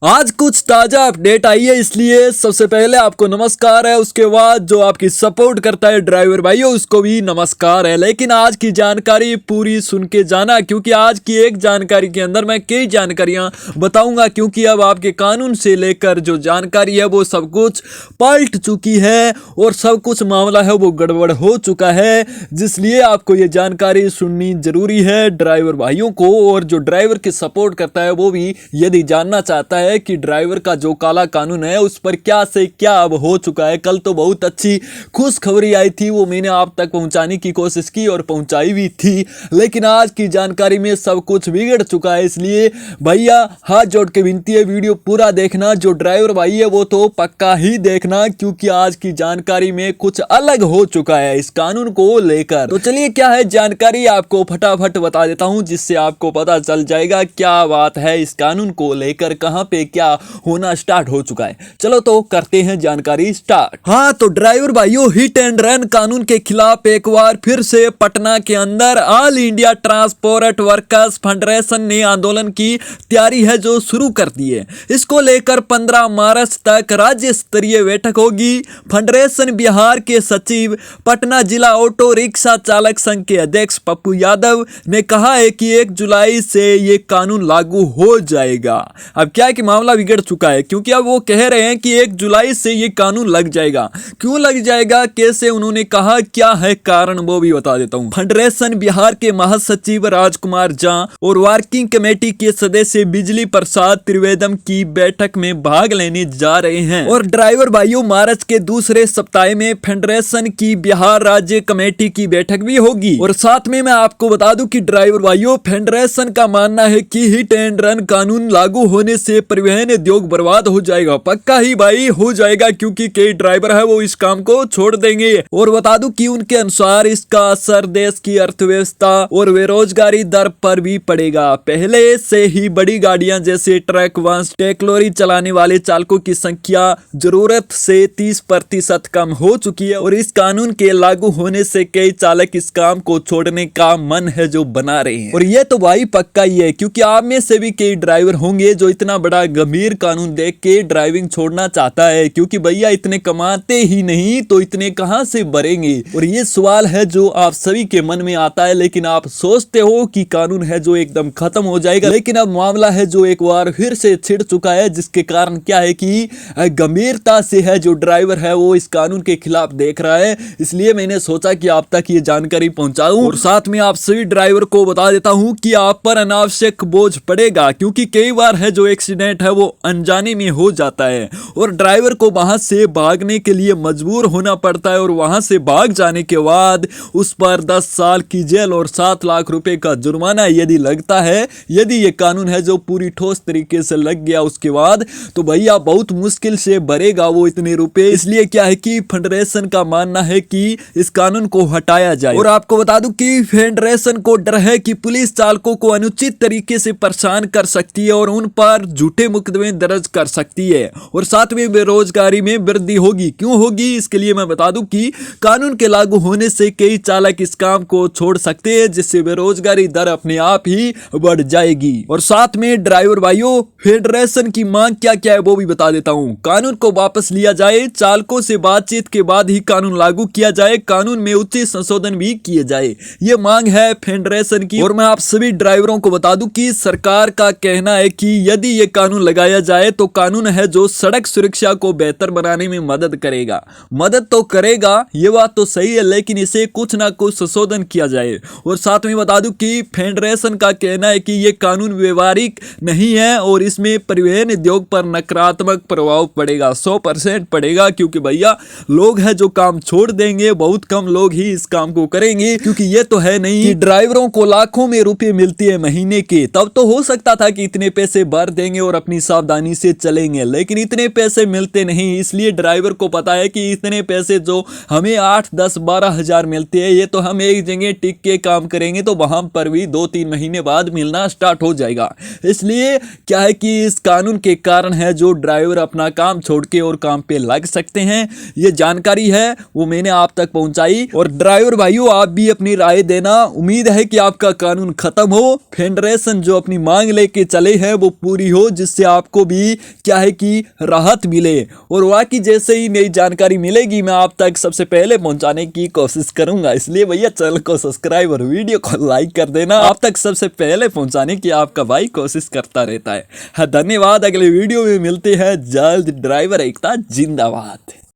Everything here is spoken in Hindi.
आज कुछ ताजा अपडेट आई है, इसलिए सबसे पहले आपको नमस्कार है। उसके बाद जो आपकी सपोर्ट करता है ड्राइवर भाइयों, उसको भी नमस्कार है। लेकिन आज की जानकारी पूरी सुन के जाना, क्योंकि आज की एक जानकारी के अंदर मैं कई जानकारियां बताऊंगा। क्योंकि अब आपके कानून से लेकर जो जानकारी है वो सब कुछ पलट चुकी है और सब कुछ मामला है वो गड़बड़ हो चुका है, जिसलिए आपको ये जानकारी सुननी जरूरी है ड्राइवर भाइयों को। और जो ड्राइवर की सपोर्ट करता है वो भी यदि जानना चाहता है कि ड्राइवर का जो काला कानून है उस पर क्या से क्या अब हो चुका है। कल तो बहुत अच्छी खुशखबरी आई थी, वो मैंने आप तक पहुंचाने की कोशिश की और पहुंचाई भी थी, लेकिन आज की जानकारी में सब कुछ बिगड़ चुका है। इसलिए भैया हाथ जोड़ के विनती है, वीडियो पूरा देखना। जो ड्राइवर भाई है वो तो पक्का ही देखना, क्योंकि आज की जानकारी में कुछ अलग हो चुका है इस कानून को लेकर। तो चलिए क्या है जानकारी आपको फटाफट बता देता हूं, जिससे आपको पता चल जाएगा क्या बात है इस कानून को लेकर, कहां पे क्या होना स्टार्ट हो चुका है। चलो तो करते हैं जानकारी स्टार्ट। हाँ तो ड्राइवर भाइयों, हिट एंड रन कानून के खिलाफ एक बार फिर से पटना के अंदर all India transport workers federation ने आंदोलन की तैयारी है जो शुरू कर दी है। इसको लेकर 15 मार्च तक राज्य स्तरीय बैठक होगी। फेडरेशन बिहार के सचिव, पटना जिला ऑटो रिक्शा चालक संघ के अध्यक्ष पप्पू यादव ने कहा है कि 1 जुलाई से ये कानून लागू हो जाएगा। अब क्या है कि मामला बिगड़ चुका है, क्योंकि अब वो कह रहे हैं कि 1 जुलाई से ये कानून लग जाएगा। क्यों लग जाएगा, कैसे, उन्होंने कहा, क्या है कारण, वो भी बता देता हूँ। फेडरेशन बिहार के महासचिव राजकुमार झा और वर्किंग कमेटी के सदस्य बिजली प्रसाद त्रिवेदम की बैठक में भाग लेने जा रहे हैं। और ड्राइवर भाइयों, मार्च के दूसरे सप्ताह में फेडरेशन की बिहार राज्य कमेटी की बैठक भी होगी। और साथ में मैं आपको बता दूं कि ड्राइवर भाइयों, फेडरेशन का मानना है कि हिट एंड रन कानून लागू होने से परिवहन उद्योग बर्बाद हो जाएगा। पक्का ही भाई हो जाएगा, क्योंकि कई ड्राइवर है वो इस काम को छोड़ देंगे। और बता दूं कि उनके अनुसार इसका असर देश की अर्थव्यवस्था और बेरोजगारी दर पर भी पड़ेगा। पहले से ही बड़ी गाड़ियां जैसे ट्रक, बस, टेक्लोरी चलाने वाले चालकों की संख्या जरूरत से 30% कम हो चुकी है। और इस कानून के लागू होने से कई चालक इस काम को छोड़ने का मन है जो बना रहे हैं। और ये तो भाई पक्का ही है, क्योंकि आप में से भी कई ड्राइवर होंगे जो इतना बड़ा गंभीर कानून देख के ड्राइविंग छोड़ना चाहता है, क्योंकि भैया इतने कमाते ही नहीं तो इतने कहां से भरेंगे। और ये सवाल है जो आप सभी के मन में आता है, लेकिन आप सोचते हो कि कानून है जो एकदम खत्म हो जाएगा, लेकिन अब मामला है जो एक बार फिर से छिड़ चुका है, जिसके कारण क्या है कि गंभीरता से है जो ड्राइवर है वो इस कानून के खिलाफ देख रहा है। इसलिए मैंने सोचा कि आप तक ये जानकारी पहुंचाऊं और साथ में आप सभी ड्राइवर को बता देता हूं कि आप पर अनावश्यक बोझ पड़ेगा, क्योंकि कई बार है जो एक्सीडेंट है वो अनजाने में हो जाता है और ड्राइवर को वहां से भागने के लिए मजबूर होना पड़ता है। और वहां से भाग जाने के बाद उस पर 10 साल की जेल और 7 लाख रुपए का जुर्माना यदि लगता है, यदि ये कानून है जो पूरी ठोस तरीके से लग गया उसके बाद, तो भैया बहुत मुश्किल से भरेगा वो इतने रुपए। इसलिए क्या है कि फेडरेशन का मानना है कि इस कानून को हटाया जाए। और आपको बता दूं कि फेडरेशन को डर है कि पुलिस चालकों को अनुचित तरीके से परेशान कर सकती है और उन पर झूठे मुकदमे दर्ज कर सकती है। और साथ में बेरोजगारी में वृद्धि होगी। क्यों होगी, इसके लिए मैं बता दूं कि कानून के लागू होने से कई चालक इस काम को छोड़ सकते हैं, जिससे बेरोजगारी दर अपने आप ही बढ़ जाएगी। और साथ में ड्राइवर भाइयों, फेडरेशन की मांग क्या क्या है वो भी बता देता हूं। कानून को वापस लिया जाए, चालकों से बातचीत के बाद ही कानून लागू किया जाए, कानून में उचित संशोधन भी किए जाए, ये मांग है फेडरेशन की। और मैं आप सभी ड्राइवरों को बता दूं कि सरकार का कहना है कि यदि ये कानून लगाया जाए तो कानून है जो सड़क सुरक्षा को बेहतर बनाने में मदद करेगा। मदद तो करेगा, ये बात तो सही है, लेकिन इसे कुछ ना कुछ संशोधन किया जाए। और साथ में बता दूं कि फेडरेशन का कहना है कि ये कानून व्यवहारिक नहीं है और इसमें परिवहन उद्योग पर नकारात्मक प्रभाव पड़ेगा, 100% पड़ेगा, क्योंकि भैया लोग हैं जो काम छोड़ देंगे, बहुत कम लोग ही इस काम को करेंगे। क्योंकि ये तो है नहीं कि ड्राइवरों को लाखों में रुपए मिलते हैं महीने के, तब तो हो सकता था कि इतने पैसे भर देंगे और अपनी सावधानी से चलेंगे, लेकिन इतने पैसे मिलते नहीं। इसलिए ड्राइवर को पता है कि इतने पैसे जो हमें 8, 10, 12 हजार मिलते हैं, ये तो हम एक जगह टिक के काम करेंगे तो वहां पर भी 2-3 महीने बाद मिलना स्टार्ट हो जाएगा। इसलिए क्या है कि इस कानून के कारण है जो ड्राइवर अपना काम छोड़ के और काम पे लग सकते हैं। ये जानकारी है वो मैंने आप तक पहुंचाई। और ड्राइवर भाइयों, आप भी अपनी राय देना। उम्मीद है कि आपका कानून खत्म हो, फेडरेशन जो अपनी मांग लेके चले हैं वो पूरी हो, जिस उससे आपको भी क्या है कि राहत मिले। और बाकी जैसे ही नई जानकारी मिलेगी मैं आप तक सबसे पहले पहुंचाने की कोशिश करूंगा। इसलिए भैया चैनल को सब्सक्राइब और वीडियो को लाइक कर देना, आप तक सबसे पहले पहुंचाने की आपका भाई कोशिश करता रहता है। धन्यवाद, अगले वीडियो में मिलते हैं जल्द। ड्राइवर एकता जिंदाबाद।